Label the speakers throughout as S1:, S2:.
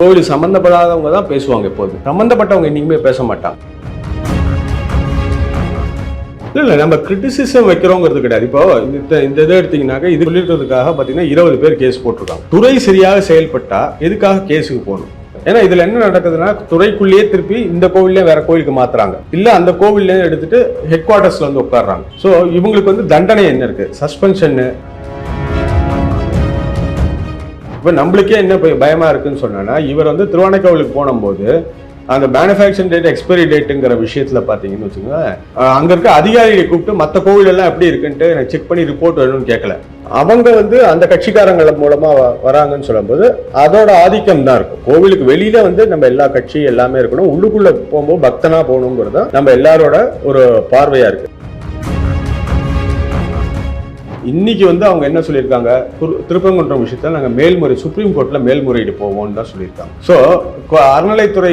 S1: கோவில் சம்பந்தப்படாதவங்க தான் பேசுவாங்க. எப்போது சம்பந்தப்பட்டவங்க இன்னைக்குமே பேச மாட்டாங்க. இல்லை நம்ம கிரிட்டிசிசம் வைக்கிறோங்கிறது கிடையாது. இப்போ இந்த இதை எடுத்தீங்கன்னாக்க இது சொல்லிருக்கிறதுக்காக பார்த்தீங்கன்னா 20 பேர் கேஸ் போட்டிருக்காங்க. துறை சரியாக செயல்பட்டா எதுக்காக கேஸுக்கு போகணும்? ஏன்னா இதுல என்ன நடக்குதுன்னா துறைக்குள்ளேயே திருப்பி இந்த கோவிலே வேற கோவிலுக்கு மாத்துறாங்க, இல்ல அந்த கோவில்ல எடுத்துட்டு ஹெட் குவார்டர்ஸ்ல வந்து உட்காடுறாங்க. ஸோ இவங்களுக்கு வந்து தண்டனை என்ன இருக்கு? சஸ்பென்ஷன். இப்போ நம்மளுக்கே என்ன பயமா இருக்குன்னு சொன்னா, இவர் வந்து திருவானைக்காவலுக்கு போனும்போது அந்த மேனுஃபேக்சரிங் டேட் எக்ஸ்பைரி டேட்டுங்கிற விஷயத்துல பாத்தீங்கன்னு வச்சுக்கோங்க, அங்க இருக்க அதிகாரியை கூப்பிட்டு மற்ற கோவில் எல்லாம் எப்படி இருக்குன்ட்டு எனக்கு செக் பண்ணி ரிப்போர்ட் வேணும்னு கேட்கல. அவங்க வந்து அந்த கட்சிக்காரங்கள மூலமா வராங்கன்னு சொல்லும்போது அதோட ஆதிக்கம் தான் இருக்கும். கோவிலுக்கு வெளியில வந்து நம்ம எல்லா கட்சி எல்லாமே இருக்கணும், உள்ளுக்குள்ள போகும்போது பக்தனா போகணுங்கிறது நம்ம எல்லாரோட ஒரு பார்வையா இருக்கு. இன்னைக்கு வந்து அவங்க என்ன சொல்லியிருக்காங்க, திருப்பரங்குன்றம் விஷயத்துல நாங்கள் மேல்முறை சுப்ரீம் கோர்ட்ல மேல்முறையீடு போவோம்னு தான் சொல்லியிருக்காங்க. ஸோ அறநிலைத்துறை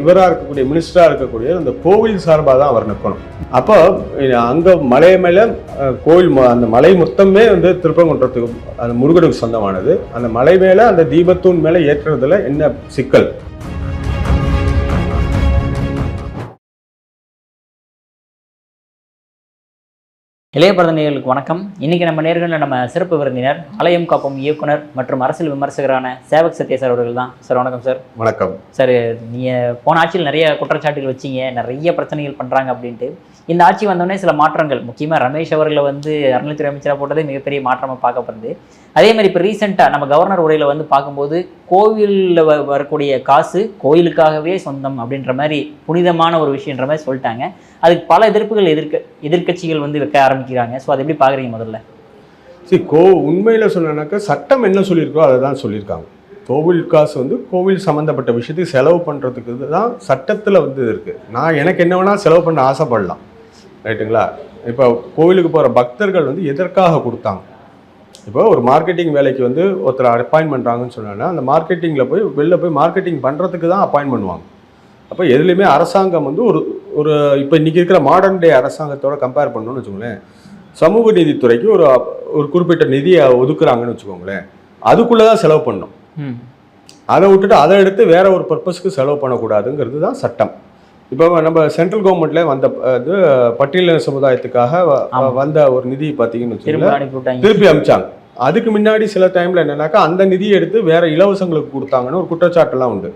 S1: இவராக இருக்கக்கூடிய மினிஸ்டரா இருக்கக்கூடிய அந்த கோவில் சார்பாக தான் அவர் நிற்கணும். அப்போ அங்க மலை மேல கோவில் அந்த மலை மொத்தமே வந்து திருப்பரங்குன்றத்துக்கு அந்த முருகனுக்கு சொந்தமானது. அந்த மலை மேல அந்த தீபத்தூண் மேல ஏற்றுறதுல என்ன சிக்கல்?
S2: இளைய பரதனைகளுக்கு வணக்கம். இன்னைக்கு நம்ம நேர்களில் நம்ம சிறப்பு விருந்தினர் ஆலயம் காப்போம் இயக்குனர் மற்றும் அரசியல் விமர்சகரான சேவக் சத்யா சார் அவர்கள் தான். சார் வணக்கம் சார்.
S1: வணக்கம்
S2: சார். நீங்கள் போன ஆட்சியில் நிறைய குற்றச்சாட்டுகள் வச்சிங்க, நிறைய பிரச்சனைகள் பண்ணுறாங்க அப்படின்ட்டு. இந்த ஆட்சி வந்தோடனே சில மாற்றங்கள், முக்கியமாக ரமேஷ் அவர்களை வந்து அறநிலைத்துறை அமைச்சராக போட்டதே மிகப்பெரிய மாற்றமாக பார்க்கப்படுது. அதே மாதிரி இப்போ ரீசெண்டாக நம்ம கவர்னர் உரையில் வந்து பார்க்கும்போது கோவிலில் வரக்கூடிய காசு கோயிலுக்காகவே சொந்தம் அப்படின்ற மாதிரி புனிதமான ஒரு விஷயன்ற மாதிரி சொல்லிட்டாங்க. அதுக்கு பல எதிர்ப்புகள் எதிர்கட்சிகள் வந்து வைக்க ஆரம்பிக்கிறாங்க. ஸோ அதை எப்படி பார்க்குறீங்க? முதல்ல
S1: உண்மையில் சொன்னாக்கா சட்டம் என்ன சொல்லியிருக்கோ அதை தான் சொல்லியிருக்காங்க. கோவில் காசு வந்து கோவில் சம்மந்தப்பட்ட விஷயத்துக்கு செலவு பண்ணுறதுக்கு தான் சட்டத்தில் வந்து இருக்குது. நான் எனக்கு என்ன வேணால் செலவு பண்ண ஆசைப்படலாம், ரைட்டுங்களா? இப்போ கோவிலுக்கு போகிற பக்தர்கள் வந்து எதற்காக கொடுத்தாங்க? இப்போ ஒரு மார்க்கெட்டிங் வேலைக்கு வந்து ஒருத்தர் அப்பாயின்ட் பண்ணுறாங்கன்னு சொன்னாங்கன்னா அந்த மார்க்கெட்டிங்கில் போய் வெளில போய் மார்க்கெட்டிங் பண்ணுறதுக்கு தான் அப்பாயின்ட் பண்ணுவாங்க. அப்போ எதுலேயுமே அரசாங்கம் வந்து ஒரு இப்போ இன்றைக்கி இருக்கிற மாடர்ன் டே அரசாங்கத்தோட கம்பேர் பண்ணணும்னு வச்சுக்கோங்களேன், சமூக நீதித்துறைக்கு ஒரு குறிப்பிட்ட நிதியை ஒதுக்குறாங்கன்னு வச்சுக்கோங்களேன், அதுக்குள்ளே தான் செலவு பண்ணணும். அதை விட்டுட்டு அதை எடுத்து வேற ஒரு பர்பஸ்க்கு செலவு பண்ணக்கூடாதுங்கிறது தான் சட்டம். இப்போ நம்ம சென்ட்ரல் கவர்மெண்ட்ல வந்த இது பட்டியலின சமுதாயத்துக்காக வந்த ஒரு நிதி பார்த்தீங்கன்னு வச்சுக்கோங்களேன், திருப்பி அமிச்சாங்க. அதுக்கு முன்னாடி சில டைம்ல என்னன்னாக்கா அந்த நிதியை எடுத்து வேற இலவசங்களுக்கு கொடுத்தாங்கன்னு ஒரு குற்றச்சாட்டுலாம் உண்டு.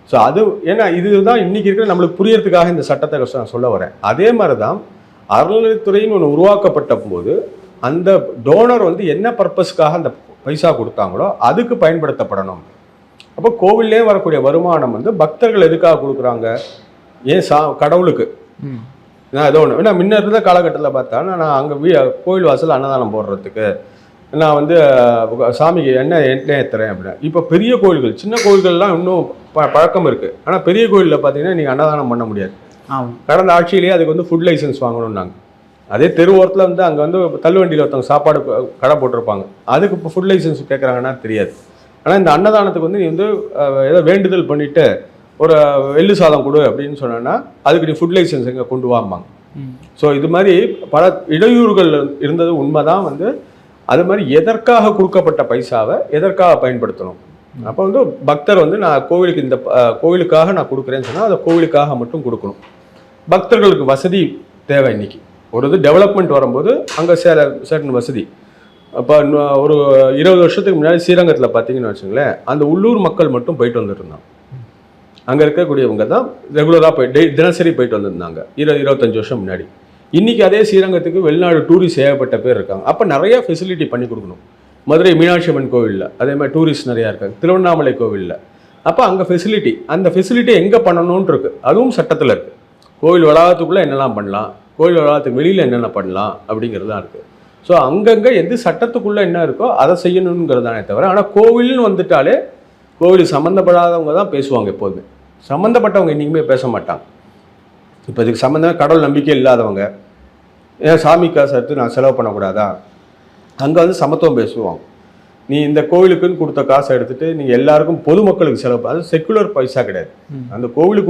S1: ஸோ அது ஏன்னா இதுதான் இன்னைக்கு இருக்கிற நம்மளுக்கு புரியறதுக்காக இந்த சட்டத்தை நான் சொல்ல வரேன். அதே மாதிரி தான் அறநிலைத்துறைன்னு ஒன்று உருவாக்கப்பட்ட போது அந்த டோனர் வந்து என்ன பர்பஸ்க்காக அந்த பைசா கொடுத்தாங்களோ அதுக்கு பயன்படுத்தப்படணும். அப்போ கோவில்லே வரக்கூடிய வருமானம் வந்து பக்தர்கள் எதுக்காக கொடுக்குறாங்க? ஏன் கடவுளுக்கு நான் ஏதோ ஒன்று. ஏன்னா முன்ன இருந்த காலகட்டத்தில் பார்த்தா நான் அங்கே கோவில் வாசல் அன்னதானம் போடுறதுக்கு நான் வந்து சாமிக்கு எண்ணெய் ஏற்றுறேன் அப்படின்னா. இப்போ பெரிய கோயில்கள், சின்ன கோயில்கள்லாம் இன்னும் பழக்கம் இருக்குது. ஆனால் பெரிய கோயிலில் பார்த்தீங்கன்னா நீங்கள் அன்னதானம் பண்ண முடியாது. கடந்த ஆட்சியிலேயே அதுக்கு வந்து ஃபுட் லைசன்ஸ் வாங்கணும்னாங்க. அதே தெருவோரத்தில் வந்து அங்கே வந்து தள்ளுவண்டியில் ஒருத்தவங்க சாப்பாடு கடை போட்டிருப்பாங்க, அதுக்கு இப்போ ஃபுட் லைசன்ஸ் கேட்குறாங்கன்னா தெரியாது. ஆனால் இந்த அன்னதானத்துக்கு வந்து நீ வந்து ஏதோ வேண்டுதல் பண்ணிவிட்டு ஒரு எள்ளு சாதம் கொடு அப்படின்னு சொன்னா அதுக்கு நீ ஃபுட் லைசன்ஸ் எங்கே கொண்டு வாம்பாங்க. ஸோ இது மாதிரி பல இடையூறுகள் இருந்தது உண்மைதான். வந்து அது மாதிரி எதற்காக கொடுக்கப்பட்ட பைசாவை எதற்காக பயன்படுத்தணும்? அப்போ வந்து பக்தர் வந்து நான் கோவிலுக்கு இந்த கோவிலுக்காக நான் கொடுக்குறேன்னு சொன்னால் அதை கோவிலுக்காக மட்டும் கொடுக்கணும். பக்தர்களுக்கு வசதி தேவை. இன்னைக்கு ஒரு இது டெவலப்மெண்ட் வரும்போது அங்கே சர்டன் வசதி. இப்போ ஒரு 20 வருஷத்துக்கு முன்னாடி ஸ்ரீரங்கத்தில் பார்த்தீங்கன்னு வச்சுங்களேன், அந்த உள்ளூர் மக்கள் மட்டும் போயிட்டு வந்துட்டு இருந்தாங்க. அங்கே இருக்கக்கூடியவங்க தான் ரெகுலராக தினசரி போயிட்டு வந்திருந்தாங்க 25 வருஷம் முன்னாடி. இன்றைக்கி அதே ஸ்ரீரங்கத்துக்கு வெளிநாடு டூரிஸ்ட் ஏகப்பட்ட பேர் இருக்காங்க. அப்போ நிறைய ஃபெசிலிட்டி பண்ணி கொடுக்கணும். மதுரை மீனாட்சி அம்மன் கோவிலில் அதே மாதிரி டூரிஸ்ட் நிறையா இருக்காங்க, திருவண்ணாமலை கோவிலில். அப்போ அங்கே ஃபெசிலிட்டி, அந்த ஃபெசிலிட்டி எங்கே பண்ணணும்னு இருக்குது, அதுவும் சட்டத்தில் இருக்குது. கோவில் வளாகத்துக்குள்ளே என்னெல்லாம் பண்ணலாம், கோவில் வளாகத்துக்கு வெளியில் என்னென்ன பண்ணலாம் அப்படிங்கிறது தான் இருக்குது. ஸோ அங்கங்கே எது சட்டத்துக்குள்ளே என்ன இருக்கோ அதை செய்யணுங்கிறதானே தவிர, ஆனால் கோவில்னு வந்துட்டாலே கோவில் சம்மந்தப்படாதவங்க தான் பேசுவாங்க. எப்போதுமே சம்மந்தப்பட்டவங்க இன்றைக்குமே பேச மாட்டாங்க. இப்போ இதுக்கு சம்மந்தம் கடவுள் நம்பிக்கை இல்லாதவங்க ஏன் சாமி காசு எடுத்து நான் செலவு பண்ணக்கூடாதா, அங்கே வந்து சமத்துவம் பேசுவாங்க. நீ இந்த கோவிலுக்குன்னு கொடுத்த காசை எடுத்துகிட்டு நீங்கள் எல்லாருக்கும் பொதுமக்களுக்கு செலவு, அது செக்குலர் பைசா கிடையாது. அந்த கோவிலுக்கு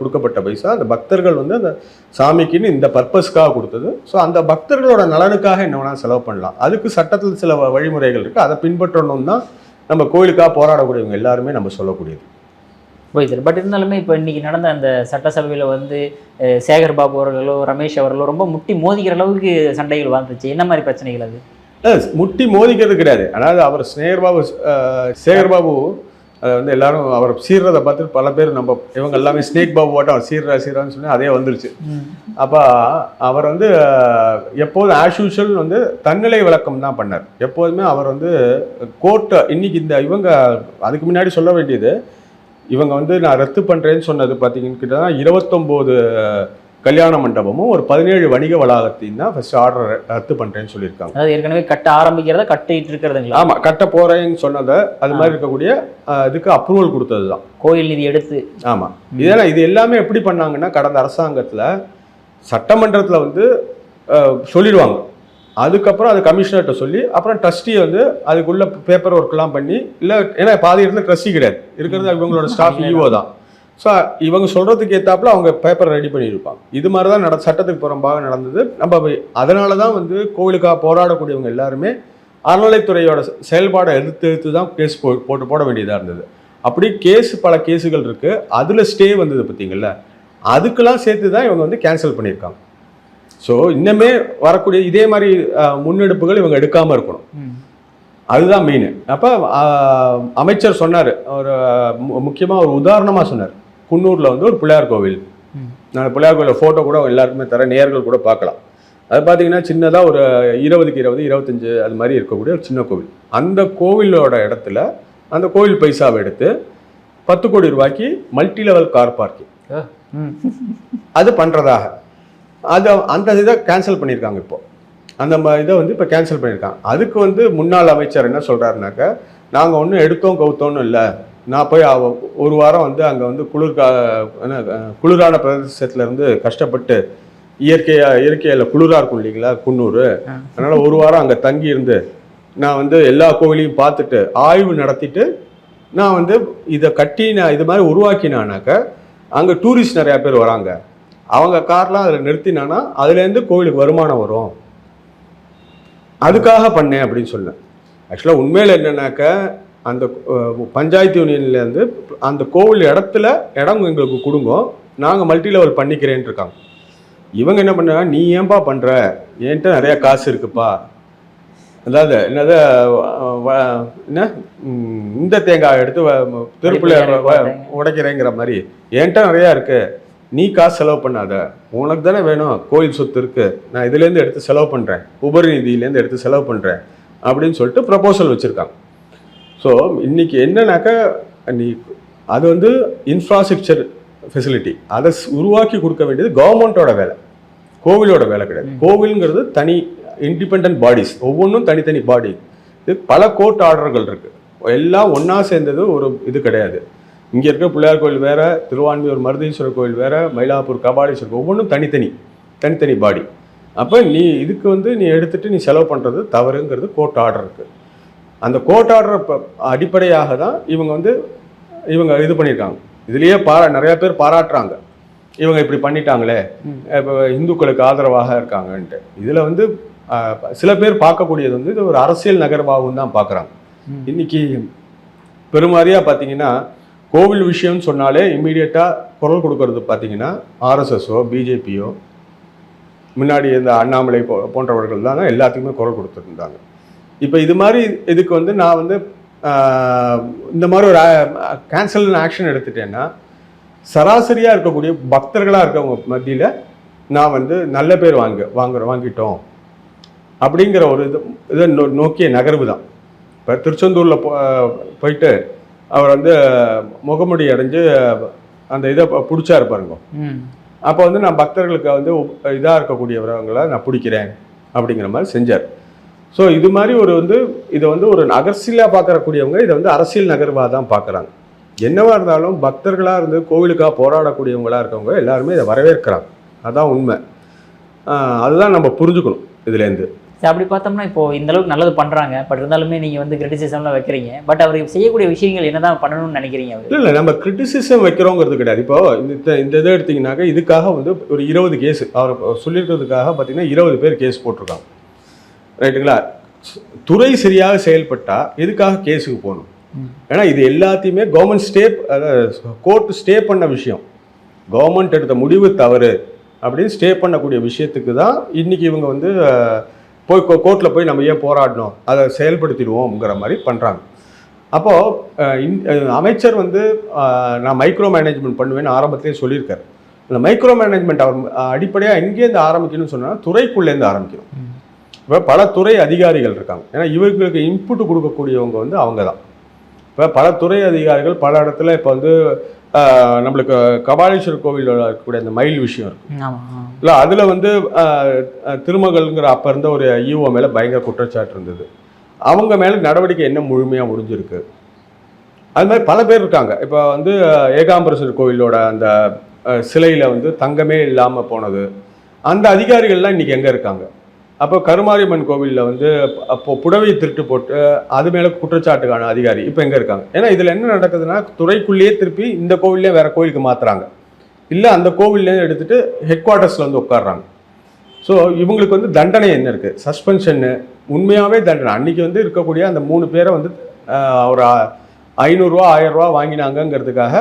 S1: கொடுக்கப்பட்ட பைசா அந்த பக்தர்கள் வந்து அந்த சாமிக்குன்னு இந்த பர்பஸ்க்காக கொடுத்தது. ஸோ அந்த பக்தர்களோட நலனுக்காக என்ன வேணால் செலவு பண்ணலாம். அதுக்கு சட்டத்தில் சில வழிமுறைகள் இருக்குது, அதை பின்பற்றணும் தான் நம்ம கோயிலுக்காக போராடக்கூடியவங்க எல்லாருமே நம்ம சொல்லக்கூடியது.
S2: போயிடுது. பட் இருந்தாலுமே இப்போ இன்னைக்கு நடந்த அந்த சட்டசபையில் வந்து சேகர் பாபு அவர்களோ ரமேஷ் அவர்களோ ரொம்ப முட்டி மோதிக்கிற அளவுக்கு சண்டைகள் வந்துச்சு. என்ன மாதிரி பிரச்சனைகள் அது?
S1: முட்டி மோதிக்கிறது கிடையாது. அதாவது அவர் சேகர் பாபு அதை வந்து எல்லாரும் அவர் சீர்றதை பார்த்துட்டு பல பேர் நம்ம இவங்க எல்லாமே ஸ்னேக் பாபு போட்டு அவர் சீர்றான்னு சொல்லி அதே வந்துருச்சு. அப்போ அவர் வந்து எப்போதும் ஆஸ் யூஷுவல் வந்து தன்னிலை விளக்கம் தான் பண்ணார். எப்போதுமே அவர் வந்து கோர்ட்டை இன்னைக்கு இவங்க அதுக்கு முன்னாடி சொல்ல வேண்டியது, இவங்க வந்து நான் ரத்து பண்ணுறேன்னு சொன்னது பார்த்தீங்கன்னா 29 கல்யாண மண்டபமும் ஒரு 17 வணிக வளாகத்தையும் தான் ஃபர்ஸ்ட் ஆர்டர் ரத்து பண்ணுறேன்னு சொல்லியிருக்காங்க.
S2: அதாவது ஏற்கனவே கட்ட ஆரம்பிக்கிறத கட்டிட்டு இருக்கிறதுங்களா?
S1: ஆமாம், கட்ட போகிறேன்னு சொன்னதை அது மாதிரி இருக்கக்கூடிய இதுக்கு அப்ரூவல் கொடுத்தது தான்
S2: கோயில் நிதி எடுத்து.
S1: ஆமாம், இதெல்லாம் இது எல்லாமே எப்படி பண்ணாங்கன்னா கடந்த அரசாங்கத்தில் சட்டமன்றத்தில் வந்து சொல்லிடுவாங்க, அதுக்கப்புறம் அது கமிஷனர்கிட்ட சொல்லி அப்புறம் ட்ரஸ்டியை வந்து அதுக்குள்ள பேப்பர் ஒர்க்லாம் பண்ணி இல்லை, ஏன்னா பாதி இடத்துல ட்ரஸ்டி கிடையாது இருக்கிறது, இவங்களோட ஸ்டாஃப் ஈஓ தான். ஸோ இவங்க சொல்கிறதுக்கு ஏற்றாப்புல அவங்க பேப்பர் ரெடி பண்ணியிருப்பாங்க. இது மாதிரி தான் சட்டத்துக்கு புறம்பாக நடந்தது. நம்ம அதனால தான் வந்து கோவிலுக்காக போராடக்கூடியவங்க எல்லாருமே அறநிலைத்துறையோட செயல்பாடை எதிர்த்து தான் கேஸ் போட வேண்டியதாக இருந்தது. அப்படி பல கேஸுகள் இருக்குது, அதில் ஸ்டே வந்தது பார்த்தீங்கல்ல, அதுக்கெல்லாம் சேர்த்து தான் இவங்க வந்து கேன்சல் பண்ணியிருக்காங்க. ஸோ இன்னமே வரக்கூடிய இதே மாதிரி முன்னெடுப்புகள் இவங்க எடுக்காமல் இருக்கணும், அதுதான் மெயின். அப்போ அமைச்சர் சொன்னார், ஒரு முக்கியமாக ஒரு உதாரணமாக சொன்னார், குன்னூரில் வந்து ஒரு பிள்ளையார் கோவில், நான் பிள்ளையார் கோவிலில் ஃபோட்டோ கூட எல்லாருக்குமே தர, நேர்கள் கூட பார்க்கலாம். அது பார்த்தீங்கன்னா சின்னதாக ஒரு 20க்கு 20, 25 அது மாதிரி இருக்கக்கூடிய ஒரு சின்ன கோவில். அந்த கோவிலோட இடத்துல அந்த கோவில் பைசாவை எடுத்து 10 கோடி ரூபாய்க்கு மல்டி லெவல் கார் பார்க்கிங் அது பண்ணுறதாக அந்த இதை கேன்சல் பண்ணியிருக்காங்க. இப்போ அந்த இதை வந்து இப்போ கேன்சல் பண்ணியிருக்காங்க. அதுக்கு வந்து முன்னாள் அமைச்சர் என்ன சொல்கிறாருனாக்கா, நாங்கள் ஒன்றும் எடுத்தோம் கவுத்தோன்னு இல்லை, நான் போய் ஒரு வாரம் வந்து அங்கே வந்து குளிரான பிரதேசத்துலேருந்து கஷ்டப்பட்டு இயற்கையில் குளிராக இருக்கும் இல்லைங்களா குன்னூர், அதனால் ஒரு வாரம் அங்கே தங்கி இருந்து நான் வந்து எல்லா கோவிலையும் பார்த்துட்டு ஆய்வு நடத்திட்டு நான் வந்து இதை கட்டி நான் இது மாதிரி உருவாக்கினானாக்க அங்கே டூரிஸ்ட் நிறையா பேர் வராங்க, அவங்க கார்லாம் அதில் நிறுத்தினானா அதுலேருந்து கோவிலுக்கு வருமானம் வரும், அதுக்காக பண்ணேன் அப்படின்னு சொன்னேன். ஆக்சுவலாக உண்மையில் என்னன்னாக்க அந்த பஞ்சாயத்து யூனியன்லேருந்து அந்த கோவில் இடம் எங்களுக்கு கொடுங்க, நாங்கள் மல்டி லெவல் பண்ணிக்கிறேன் இருக்காங்க. இவங்க என்ன பண்ணாங்க, நீ ஏன்பா பண்ணுற, என்கிட்ட நிறையா காசு இருக்குப்பா, அதாவது என்னது என்ன இந்த தேங்காய் எடுத்து திருப்பிள்ளையார் உடைக்கிறேங்கிற மாதிரி என்கிட்ட நிறையா இருக்கு, நீ காசு செலவு பண்ணாத, உனக்கு தானே வேணும், கோயில் சொத்து இருக்கு, நான் இதுலேருந்து எடுத்து செலவு பண்ணுறேன், உபரி நிதியிலேருந்து எடுத்து செலவு பண்ணுறேன் அப்படின்னு சொல்லிட்டு ப்ரப்போசல் வச்சுருக்காங்க. ஸோ இன்னைக்கு என்னன்னாக்கா, நீ அது வந்து இன்ஃப்ராஸ்ட்ரக்சர் ஃபெசிலிட்டி அதை உருவாக்கி கொடுக்க வேண்டியது கவர்மெண்ட்டோட வேலை, கோவிலோட வேலை கிடையாது. கோவிலுங்கிறது தனி இண்டிபெண்ட் பாடிஸ், ஒவ்வொன்றும் தனித்தனி பாடி. இது பல கோர்ட் ஆர்டர்கள் இருக்குது, எல்லாம் ஒன்றா சேர்ந்தது ஒரு இது கிடையாது. இங்கே இருக்க பிள்ளையார் கோயில் வேறு, திருவான்மியூர் மருதீஸ்வரர் கோயில் வேறு, மயிலாப்பூர் கபாலீஸ்வரர் ஒவ்வொன்றும் தனித்தனி பாடி. அப்போ நீ இதுக்கு வந்து நீ எடுத்துகிட்டு நீ செலவு பண்ணுறது தவறுங்கிறது கோர்ட் ஆர்டர் இருக்குது. அந்த கோர்ட் ஆர்டர் அடிப்படையாக தான் இவங்க இது பண்ணியிருக்காங்க. இதுலேயே நிறையா பேர் பாராட்டுறாங்க, இவங்க இப்படி பண்ணிட்டாங்களே, இப்போ இந்துக்களுக்கு ஆதரவாக இருக்காங்கன்ட்டு. இதில் வந்து சில பேர் பார்க்கக்கூடியது வந்து இது ஒரு அரசியல் நகர்வாகவும் தான் பார்க்குறாங்க. இன்னைக்கு பெருமாதிரியாக பார்த்தீங்கன்னா கோவில் விஷயம்னு சொன்னாலே இம்மீடியட்டாக குரல் கொடுக்கறது பார்த்தீங்கன்னா ஆர்எஸ்எஸோ பிஜேபியோ முன்னாடி இந்த அண்ணாமலை போன்றவர்கள் தான் எல்லாத்துக்குமே குரல் கொடுத்துருந்தாங்க. இப்போ இது மாதிரி இதுக்கு வந்து நான் வந்து இந்த மாதிரி ஒரு கேன்சல் ஆக்ஷன் எடுத்துட்டேன்னா சராசரியாக இருக்கக்கூடிய பக்தர்களாக இருக்கவங்க மத்தியில் நான் வந்து நல்ல பேர் வாங்கிட்டோம் அப்படிங்கிற ஒரு இதை நோக்கிய நகர்வு தான். இப்போ திருச்செந்தூரில் போயிட்டு அவர் வந்து முகமுடி அடைஞ்சு அந்த இதை பிடிச்சாரு பாருங்க, அப்போ வந்து நான் பக்தர்களுக்கு வந்து இதாக இருக்கக்கூடியவர்களை நான் பிடிக்கிறேன் அப்படிங்கிற மாதிரி செஞ்சார். ஸோ இது மாதிரி இதை வந்து ஒரு அரசியலாக பார்க்கக்கூடியவங்க இதை வந்து அரசியல் நகர்வாக தான் பார்க்குறாங்க. என்னவா இருந்தாலும் பக்தர்களாக இருந்து கோவிலுக்காக போராடக்கூடியவங்களாக இருக்கவங்க எல்லாருமே இதை வரவேற்கிறாங்க, அதுதான் உண்மை. அதுதான் நம்ம புரிஞ்சுக்கணும் இதுலேருந்து.
S2: அப்படி பார்த்தோம்னா இப்போ இந்த அளவுக்கு நல்லது பண்ணுறாங்க, பட் இருந்தாலுமே நீங்கள் வந்து கிரிட்டிசிசம்லாம் வைக்கிறீங்க, பட் அவர் செய்யக்கூடிய விஷயங்கள் என்னதான் பண்ணணும்னு நினைக்கிறீங்க?
S1: இல்லை நம்ம கிரிட்டிசிசம் வைக்கிறோங்கிறது கிடையாது. இப்போ இந்த இதை எடுத்திங்கனாக்கா இதுக்காக வந்து ஒரு 20 கேஸ் அவர் சொல்லியிருக்கிறதுக்காக பார்த்தீங்கன்னா 20 பேர் கேஸ் போட்டிருக்காங்க, ரைட்டுங்களா? துறை சரியாக செயல்பட்டால் எதுக்காக கேஸுக்கு போகணும்? ஏன்னா இது எல்லாத்தையுமே கவர்மெண்ட் கோர்ட் ஸ்டே பண்ண விஷயம். கவர்மெண்ட் எடுத்த முடிவு தவறு அப்படின்னு ஸ்டே பண்ணக்கூடிய விஷயத்துக்கு தான் இன்னைக்கு இவங்க வந்து போய் கோர்ட்டில் போய் நம்ம ஏன் போராடணும், அதை செயல்படுத்திடுவோம்ங்கிற மாதிரி பண்ணுறாங்க. அப்போது அமைச்சர் வந்து நான் மைக்ரோ மேனேஜ்மெண்ட் பண்ணுவேன்னு ஆரம்பத்திலே சொல்லியிருக்காரு. இந்த மைக்ரோ மேனேஜ்மெண்ட் அவர் அடிப்படையாக எங்கேருந்து ஆரம்பிக்கணும்னு சொன்னால் துறைக்குள்ளேருந்து ஆரம்பிக்கணும். இப்போ பல துறை அதிகாரிகள் இருக்காங்க. ஏன்னா இவங்களுக்கு இன்புட் கொடுக்கக்கூடியவங்க வந்து அவங்க தான். இப்போ பல துறை அதிகாரிகள் பல இடத்துல இப்போ வந்து நம்மளுக்கு கபாலீஸ்வரர் கோவிலோட இருக்கக்கூடிய அந்த மயில் விஷயம் இருக்கு இல்லை, அதில் வந்து திருமகள்ங்கிற அப்போ இருந்த ஒரு ஈஓ மேலே பயங்கர குற்றச்சாட்டு இருந்தது. அவங்க மேலே நடவடிக்கை என்ன முழுமையாக முடிஞ்சிருக்கு. அது மாதிரி பல பேர் இருக்காங்க. இப்போ வந்து ஏகாம்பரேஸ்வரர் கோவிலோட அந்த சிலையில் வந்து தங்கமே இல்லாமல் போனது, அந்த அதிகாரிகள்லாம் இன்றைக்கி எங்கே இருக்காங்க? அப்போ கருமாரியம்மன் கோவிலில் வந்து அப்போ புடவை திருட்டு போட்டு அது மேலே குற்றச்சாட்டுக்கான அதிகாரி இப்போ எங்கே இருக்காங்க? ஏன்னா இதில் என்ன நடக்குதுன்னா துறைக்குள்ளேயே திருப்பி இந்த கோவிலே வேறு கோவிலுக்கு மாற்றுறாங்க, இல்லை அந்த கோவிலே எடுத்துகிட்டு ஹெட் குவார்ட்டர்ஸில் வந்து உட்காடுறாங்க. ஸோ இவங்களுக்கு வந்து தண்டனை என்ன இருக்குது? சஸ்பென்ஷன்னு உண்மையாகவே தண்டனை. அன்றைக்கி வந்து இருக்கக்கூடிய அந்த 3 பேரை வந்து ஒரு 500 ரூபா 1000 ரூபா வாங்கினாங்கங்கிறதுக்காக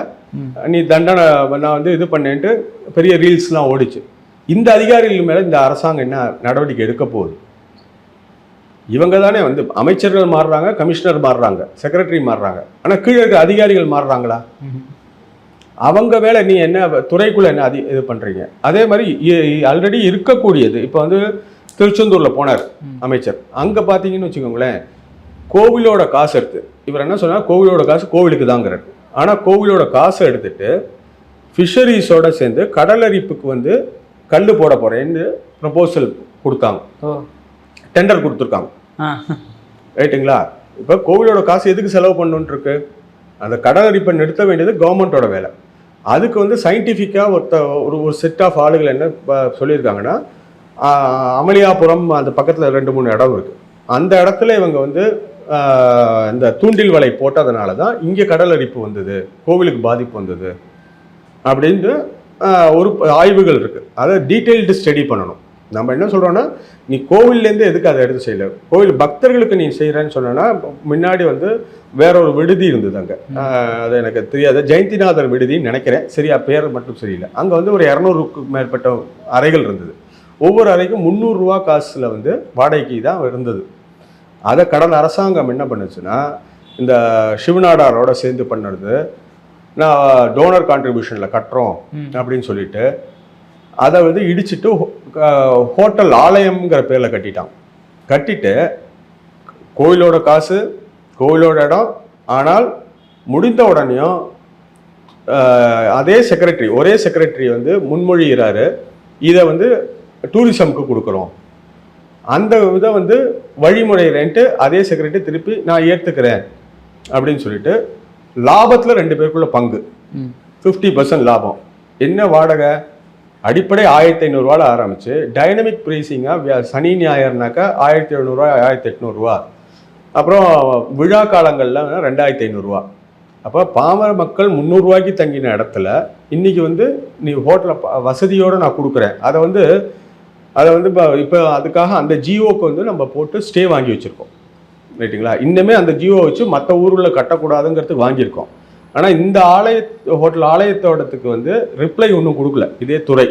S1: நீ தண்டனை நான் வந்து இது பண்ணேன்ட்டு பெரிய ரீல்ஸ்லாம் ஓடிச்சு. இந்த அதிகாரிகள் மேலே இந்த அரசாங்கம் என்ன நடவடிக்கை எடுக்க போகுது? இவங்க தானே வந்து அமைச்சர்கள் மாறுறாங்க, கமிஷனர் மாறுறாங்க, செக்ரட்டரி மாறுறாங்க, ஆனால் கீழே இருக்க அதிகாரிகள் மாறுறாங்களா? அவங்க மேலே நீ என்ன துறைக்குள்ளே என்ன இது பண்ணுறீங்க? அதே மாதிரி ஆல்ரெடி இருக்கக்கூடியது இப்போ வந்து திருச்செந்தூரில் போனார் அமைச்சர். அங்கே பார்த்தீங்கன்னு வச்சுக்கோங்களேன், கோவிலோட காசு எடுத்து இவர் என்ன சொன்னால் கோவிலோட காசு கோவிலுக்கு தாங்கிறார். ஆனால் கோவிலோட காசை எடுத்துட்டு ஃபிஷரிஸோட சேர்ந்து கடலரிப்புக்கு வந்து கல் போட போகிறேன்னு ப்ரப்போசல் கொடுத்தாங்க, டெண்டர் கொடுத்துருக்காங்க. ரைட்டுங்களா? இப்போ கோவிலோட காசு எதுக்கு செலவு பண்ணணுன்ட்டு இருக்கு? அந்த கடலரிப்பை நிறுத்த வேண்டியது கவர்மெண்ட்டோட வேலை. அதுக்கு வந்து சயின்டிஃபிக்காக ஒரு செட் ஆஃப் ஆளுகள் என்ன சொல்லியிருக்காங்கன்னா, அமளியாபுரம் அந்த பக்கத்தில் 2-3 இடம் இருக்குது. அந்த இடத்துல இவங்க வந்து இந்த தூண்டில் வலை போட்டதுனால தான் இங்கே கடலரிப்பு வந்தது, கோவிலுக்கு பாதிப்பு வந்தது அப்படின்ட்டு ஒரு ஆய்வுகள் இருக்குது. அதை டீட்டெயில்டு ஸ்டடி பண்ணணும். நம்ம என்ன சொல்கிறோன்னா, நீ கோவில்லேருந்து எதுக்கு அதை எடுத்து செய்யலை? கோவில் பக்தர்களுக்கு நீ செய்கிறேன்னு சொன்னோன்னா, முன்னாடி வந்து வேற ஒரு விடுதி இருந்தது அங்கே, அது எனக்கு தெரியாது, ஜெயந்திநாதர் விடுதின்னு நினைக்கிறேன், சரியா பேர் மட்டும் சரியில்லை. அங்கே வந்து ஒரு 200க்கு மேற்பட்ட அறைகள் இருந்தது. ஒவ்வொரு அறைக்கும் 300 ரூபா காசில் வந்து வாடகைக்கு தான் இருந்தது. அதை கடந்த அரசாங்கம் என்ன பண்ணுச்சுன்னா, இந்த சிவநாடாரோட சேர்ந்து பண்ணுறது, நான் டோனர் கான்ட்ரிபியூஷனில் கட்டுறோம் அப்படின்னு சொல்லிட்டு அதை வந்து இடிச்சிட்டு ஹோட்டல் ஆலயம்ங்கிற பேரில் கட்டிட்டு கோவிலோட காசு கோவிலோட இடம். ஆனால் முடிந்த உடனேயும் அதே செக்ரட்டரி, ஒரே செக்ரட்டரி வந்து முன்மொழிகிறாரு, இதை வந்து டூரிசம்க்கு கொடுக்குறோம், அந்த இதை வந்து வழிமுறையிலேன்ட்டு அதே செக்ரட்டரி திருப்பி நான் ஏற்றுக்கிறேன் அப்படின்னு சொல்லிட்டு லாபத்தில் 2 பேருக்குள்ள பங்கு 50% லாபம். என்ன வாடகை? அடிப்படை 1500 ரூபாயில் ஆரம்பிச்சு டைனமிக் ப்ரைஸிங்காக சனி ஞாயிறுனாக்கா 1700 ரூபா 1800 ரூபா, அப்புறம் விழா காலங்களில் 2500 ரூபா. அப்போ பாமர மக்கள் 300 ரூபாய்க்கு தங்கின இடத்துல இன்னைக்கு வந்து நீ ஹோட்டலில் வசதியோடு நான் கொடுக்குறேன். அதை வந்து இப்போ அதுக்காக அந்த ஜியோக்கு வந்து நம்ம போட்டு ஸ்டே வாங்கி வச்சுருக்கோம். ரைட்டுங்களா? இன்னுமே அந்த ஜியோ வச்சு மற்ற ஊரில் கட்டக்கூடாதுங்கிறதுக்கு வாங்கியிருக்கோம். ஆனால் இந்த ஹோட்டல் ஆலயத்தோடத்துக்கு வந்து ரிப்ளை ஒன்றும் கொடுக்கல இதே துறை.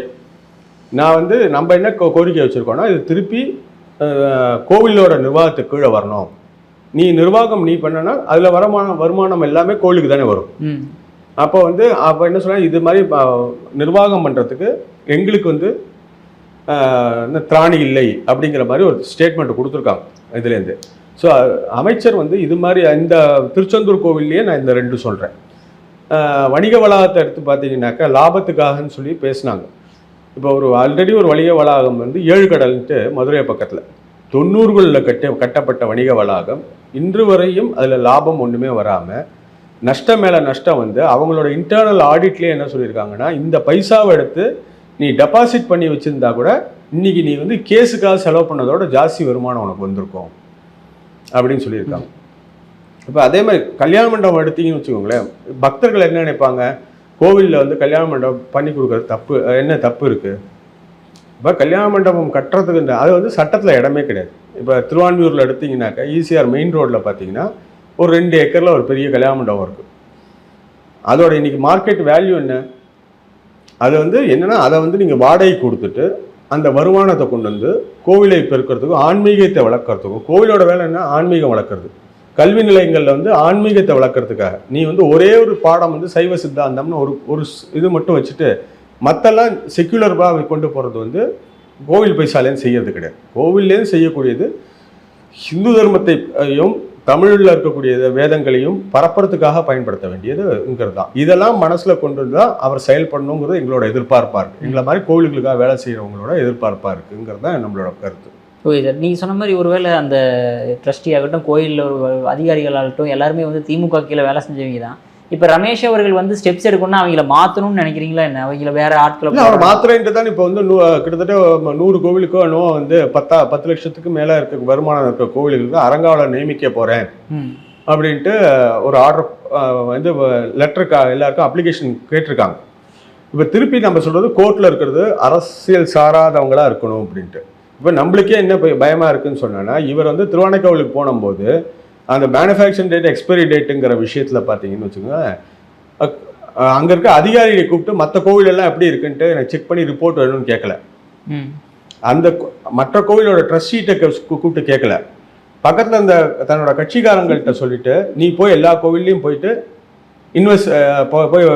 S1: நான் வந்து நம்ம என்ன கோரிக்கை வச்சுருக்கோன்னா, இது திருப்பி கோவிலோட நிர்வாகத்துக்கு கீழே வரணும். நீ நிர்வாகம் நீ பண்ணனா அதில் வருமானம் எல்லாமே கோவிலுக்கு தானே வரும். அப்போ என்ன சொன்னால், இது மாதிரி நிர்வாகம் பண்ணுறதுக்கு எங்களுக்கு வந்து திராணி இல்லை அப்படிங்கிற மாதிரி ஒரு ஸ்டேட்மெண்ட் கொடுத்துருக்காங்க இதுலேருந்து. ஸோ அமைச்சர் வந்து இது மாதிரி இந்த திருச்செந்தூர் கோவில்லையே நான் இந்த 2 சொல்கிறேன். வணிக வளாகத்தை எடுத்து பார்த்தீங்கன்னாக்கா லாபத்துக்காகன்னு சொல்லி பேசினாங்க. இப்போ ஆல்ரெடி ஒரு வணிக வளாகம் வந்து 7 கடல்ன்ட்டு மதுரை பக்கத்தில் 90களில் கட்டப்பட்ட வணிக வளாகம் இன்று வரையும் அதில் லாபம் ஒன்றுமே வராமல் நஷ்டம் மேலே நஷ்டம் வந்து அவங்களோட இன்டர்னல் ஆடிட்லேயே என்ன சொல்லியிருக்காங்கன்னா, இந்த பைசாவை எடுத்து நீ டெபாசிட் பண்ணி வச்சுருந்தா கூட இன்றைக்கி நீ வந்து கேஸுக்காக செலவு பண்ணதோட ஜாஸ்தி வருமானம் உனக்கு வந்திருக்கும் அப்படின்னு சொல்லியிருக்காங்க. இப்போ அதே மாதிரி கல்யாண மண்டபம் எடுத்தீங்கன்னு வச்சுக்கோங்களேன், பக்தர்கள் என்ன நினைப்பாங்க, கோவிலில் வந்து கல்யாண மண்டபம் பண்ணி கொடுக்குறது தப்பு, என்ன தப்பு இருக்குது? இப்போ கல்யாண மண்டபம் கட்டுறதுக்கு அது வந்து சட்டத்தில் இடமே கிடையாது. இப்போ திருவான்மியூரில் எடுத்திங்கனாக்கா ஈசிஆர் மெயின் ரோடில் பார்த்தீங்கன்னா ஒரு 2 ஏக்கரில் ஒரு பெரிய கல்யாண மண்டபம் இருக்குது. அதோட இன்னைக்கு மார்க்கெட் வேல்யூ என்ன? அது வந்து என்னன்னா, அதை வந்து நீங்கள் வாடகை கொடுத்துட்டு அந்த வருமானத்தை கொண்டு வந்து கோவிலை பெருக்கிறதுக்கும் ஆன்மீகத்தை வளர்க்குறதுக்கும், கோவிலோட வேலை என்ன? ஆன்மீகம் வளர்க்குறது. கல்வி நிலையங்களில் வந்து ஆன்மீகத்தை வளர்க்குறதுக்காக நீ வந்து ஒரே ஒரு பாடம் வந்து சைவ சித்தாந்தம்னு ஒரு இது மட்டும் வச்சுட்டு மற்றெல்லாம் செக்யூலராக கொண்டு போகிறது வந்து கோவில் பைசாலேருந்து செய்யறது கிடையாது. கோவில்லேருந்து செய்யக்கூடியது ஹிந்து தர்மத்தையும் தமிழில் இருக்கக்கூடிய வேதங்களையும் பரப்புறதுக்காக பயன்படுத்த வேண்டியதுங்கிறது தான். இதெல்லாம் மனசில் கொண்டு தான் அவர் செயல்படணுங்கிறது எங்களோட எதிர்பார்ப்பாக இருக்குது. எங்களை மாதிரி கோவிலுக்காக வேலை செய்கிறவங்களோட எதிர்பார்ப்பாக இருக்குங்கிறது தான் நம்மளோட கருத்து.
S2: ஓகே சார், நீங்கள் சொன்ன மாதிரி ஒருவேளை அந்த ட்ரஸ்டி ஆகட்டும், கோயிலில் ஒரு அதிகாரிகளாகட்டும் எல்லாருமே வந்து திமுக கீழே வேலை செஞ்சவங்க தான். இப்போ ரமேஷ் அவர்கள் வந்து ஸ்டெப்ஸ் எடுக்கணும்னா அவங்கள மாற்றணும்னு நினைக்கிறீங்களா என்ன? அவங்கள வேற ஆட்களை
S1: அவர் மாத்திரைன்ட்டு தான் இப்போ வந்து கிட்டத்தட்ட 100 கோவிலுக்கோ இன்னும் வந்து 10 லட்சத்துக்கு மேலே இருக்க வருமானம் இருக்க கோவிலுக்கு அரங்காவலர் நியமிக்க போகிறேன் அப்படின்ட்டு ஒரு ஆர்டர் வந்து லெட்டருக்கு எல்லாருக்கும் அப்ளிகேஷன் கேட்டிருக்காங்க. இப்போ திருப்பி நம்ம சொல்கிறது கோர்ட்டில் இருக்கிறது அரசியல் சாராதவங்களா இருக்கணும் அப்படின்ட்டு. இப்போ நம்மளுக்கே என்ன பயமாக இருக்குன்னு சொன்னோன்னா, இவர் வந்து திருவானைக்காவலுக்கு போனும்போது அந்த மேனுஃபேக்சரிங் டேட் எக்ஸ்பைரி டேட்டுங்கிற விஷயத்தில் பார்த்தீங்கன்னு வச்சுக்கோங்க, அங்கே இருக்க அதிகாரியை கூப்பிட்டு மற்ற கோவிலெல்லாம் எப்படி இருக்குன்ட்டு எனக்கு செக் பண்ணி ரிப்போர்ட் வேணும்னு கேட்கல. அந்த மற்ற கோவிலோட ட்ரஸ்டீட்டை கூப்பிட்டு கேட்கல. பக்கத்தில் அந்த தன்னோட கட்சிக்காரங்கள்கிட்ட சொல்லிட்டு நீ போய் எல்லா கோவில்லையும் போயிட்டு போய்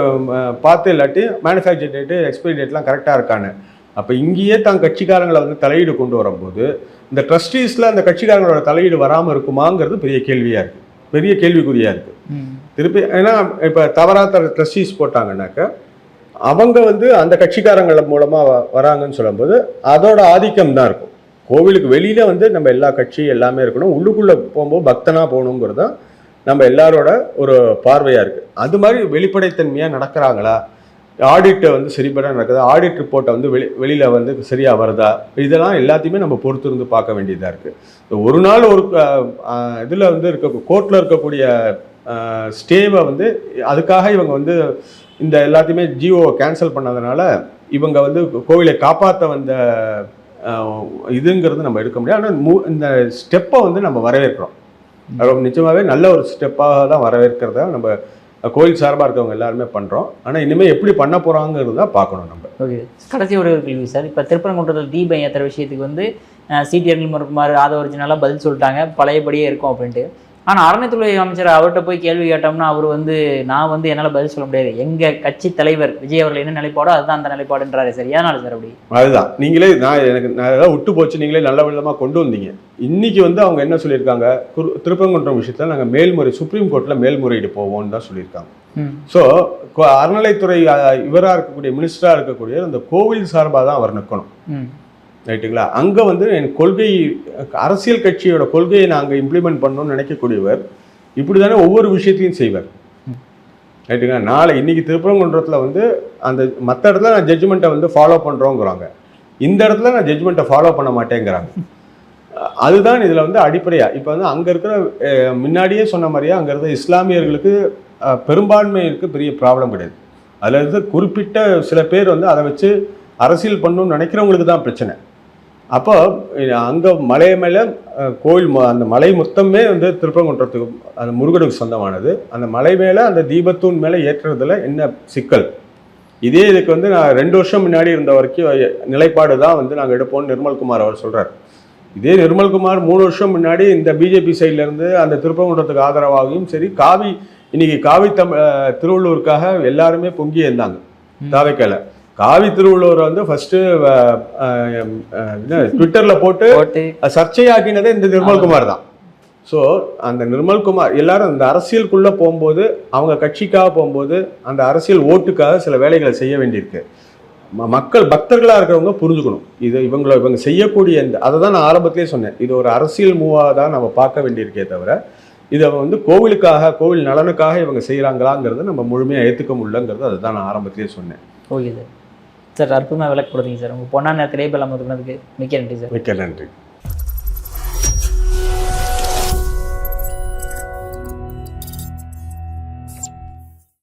S1: பார்த்து இல்லாட்டி மேனுஃபேக்சரிங் டேட்டு எக்ஸ்பைரி டேட்லாம் கரெக்டாக இருக்கான்னு. அப்போ இங்கேயே தான் கட்சிக்காரங்களை வந்து தலையீடு கொண்டு வரும்போது இந்த ட்ரஸ்டீஸில் அந்த கட்சிக்காரங்களோட தலையீடு வராமல் இருக்குமாங்கிறது பெரிய கேள்வியாக இருக்குது, பெரிய கேள்விக்குறியாக இருக்குது. திருப்பி ஏன்னா இப்போ தவறாக ட்ரஸ்டீஸ் போட்டாங்கன்னாக்கா அவங்க வந்து அந்த கட்சிக்காரங்கள மூலமாக வராங்கன்னு சொல்லும்போது அதோட ஆதிக்கம் தான் இருக்கும். கோவிலுக்கு வெளியில் வந்து நம்ம எல்லா கட்சி எல்லாமே இருக்கணும், உள்ளுக்குள்ளே போகும்போது பக்தனாக போகணுங்கிறது தான் நம்ம எல்லாரோட ஒரு பார்வையாக இருக்குது. அது மாதிரி வெளிப்படைத்தன்மையாக நடக்கிறாங்களா, ஆடிட்டை வந்து சரிபட நடக்குது, ஆடிட் ரிப்போர்ட்டை வந்து வெளியில் வந்து சரியாக வருதா, இதெல்லாம் எல்லாத்தையுமே நம்ம பொறுத்து இருந்து பார்க்க வேண்டியதாக இருக்குது. ஒரு நாள் ஒரு இதில் வந்து கோர்ட்டில் இருக்கக்கூடிய ஸ்டேவை வந்து அதுக்காக இவங்க வந்து இந்த எல்லாத்தையுமே ஜிஓவை கேன்சல் பண்ணதுனால இவங்க வந்து கோவிலை காப்பாற்ற வந்த இதுங்கிறது நம்ம எடுக்க முடியாது. ஆனால் இந்த ஸ்டெப்பை வந்து நம்ம வரவேற்கிறோம். நிச்சயமாகவே நல்ல ஒரு ஸ்டெப்பாக தான் வரவேற்கிறத நம்ம கோயில் சார்பாக இருக்கவங்க எல்லாருமே பண்ணுறோம். ஆனால் இனிமேல் எப்படி பண்ண போகிறாங்கிறது தான் பார்க்கணும் நம்ம.
S2: ஓகே, கடைசி ஒரு கேள்வி சார். இப்போ திருப்பரங்குன்றத்தில் தீபம் ஏற்றுற விஷயத்துக்கு வந்து சிடி அருள்குமார் அதை ஒரிஜினலாக பதில் சொல்லிட்டாங்க, பழையபடியே இருக்கும் அப்படின்ட்டு. ஆனால் அறநிலையத்துறை அமைச்சர் அவர்கிட்ட போய் கேள்வி கேட்டோம்னா அவர் வந்து நான் வந்து என்னால் பதில் சொல்ல முடியாது, எங்கள் கட்சி தலைவர் விஜய் அவர்கள் என்ன நிலைப்பாடோ அதுதான் அந்த நிலைப்பாடுன்றாரு சார். ஏனால சார் அப்படி? அதுதான்
S1: நீங்களே நான் ஏதாவது விட்டு போச்சு, நீங்களே நல்ல விதமாக கொண்டு வந்தீங்க. இன்னைக்கு வந்து அவங்க என்ன சொல்லியிருக்காங்க, திருப்பரங்குன்றம் விஷயத்தில் நாங்கள் மேல்முறை சுப்ரீம் கோர்ட்டில் மேல்முறையீடு போவோம்னு தான் சொல்லியிருக்காங்க. ஸோ அறநிலைத்துறை இவராக இருக்கக்கூடிய மினிஸ்டராக இருக்கக்கூடிய அந்த கோவில் சார்பாக தான் அவர் நிற்கணும், ரைட்டுங்களா? அங்கே வந்து என் கொள்கை அரசியல் கட்சியோட கொள்கையை நாங்கள் இம்ப்ளிமெண்ட் பண்ணணும்னு நினைக்கக்கூடியவர் இப்படி தானே ஒவ்வொரு விஷயத்தையும் செய்வார், ரைட்டுங்களா? நாளை இன்னைக்கு திருப்பரங்குன்றத்தில் வந்து அந்த மற்ற இடத்துல நான் ஜட்ஜ்மெண்ட்டை வந்து ஃபாலோ பண்ணுறோங்கிறாங்க, இந்த இடத்துல நான் ஜட்ஜ்மெண்ட்டை ஃபாலோ பண்ண மாட்டேங்கிறாங்க. அதுதான் இதில் வந்து அடிப்படையாக. இப்போ வந்து அங்கே இருக்கிற முன்னாடியே சொன்ன மாதிரியே அங்கே இருந்த இஸ்லாமியர்களுக்கு பெரும்பான்மைக்கு பெரிய ப்ராப்ளம் கிடையாது. அதில் இருந்து குறிப்பிட்ட சில பேர் வந்து அதை வச்சு அரசியல் பண்ணணும்னு நினைக்கிறவங்களுக்கு தான் பிரச்சனை. அப்போ அங்கே மலை மேலே கோயில் அந்த மலை மொத்தமே வந்து திருப்பரங்குன்றத்துக்கு அந்த முருகனுக்கு சொந்தமானது. அந்த மலை மேலே அந்த தீபத்தூண் மேலே ஏற்றுறதுல என்ன சிக்கல்? இதே இதுக்கு வந்து நான் 2 வருஷம் முன்னாடி இருந்த வரைக்கும் நிலைப்பாடு தான் வந்து நாங்கள் எடுப்போம்னு நிர்மல்குமார் அவர் சொல்கிறார். இதே நிர்மல்குமார் 3 வருஷம் முன்னாடி இந்த பிஜேபி சைட்லேருந்து அந்த திருப்பரங்குன்றத்துக்கு ஆதரவாகவும் சரி, இன்னைக்கு காவி திருவள்ளூருக்காக எல்லாருமே பொங்கி இருந்தாங்க. தாவைக்கால காவி திருவள்ளூரை வந்து ஃபர்ஸ்ட் ட்விட்டரில் போட்டு சர்ச்சையாக்கினதே இந்த நிர்மல்குமார் தான். ஸோ அந்த நிர்மல்குமார் எல்லாரும் அந்த அரசியலுக்குள்ளே போகும்போது அவங்க கட்சிக்காக போகும்போது அந்த அரசியல் ஓட்டுக்காக சில வேலைகளை செய்ய வேண்டியிருக்கு. மக்கள் பக்தர்களாக இருக்கிறவங்க புரிஞ்சுக்கணும் இவங்க செய்யக்கூடிய அதை தான் நான் ஆரம்பத்திலே சொன்னேன், இது ஒரு அரசியல் மூவாக தான் நம்ம பார்க்க வேண்டியிருக்கே தவிர இதை வந்து கோவிலுக்காக கோவில் நலனுக்காக இவங்க செய்கிறாங்களாங்கிறத நம்ம முழுமையாக ஏற்றுக்க முடியலங்கிறது அதுதான் நான் ஆரம்பத்திலே சொன்னேன்.
S2: ஓகே சார், அற்புதமாக விளக்கு கொடுத்தீங்க சார். உங்கள் பொண்ணான நேரத்திலே இப்போ நம்ம மிக்க நன்றி சார்.
S1: மிக்க நன்றி.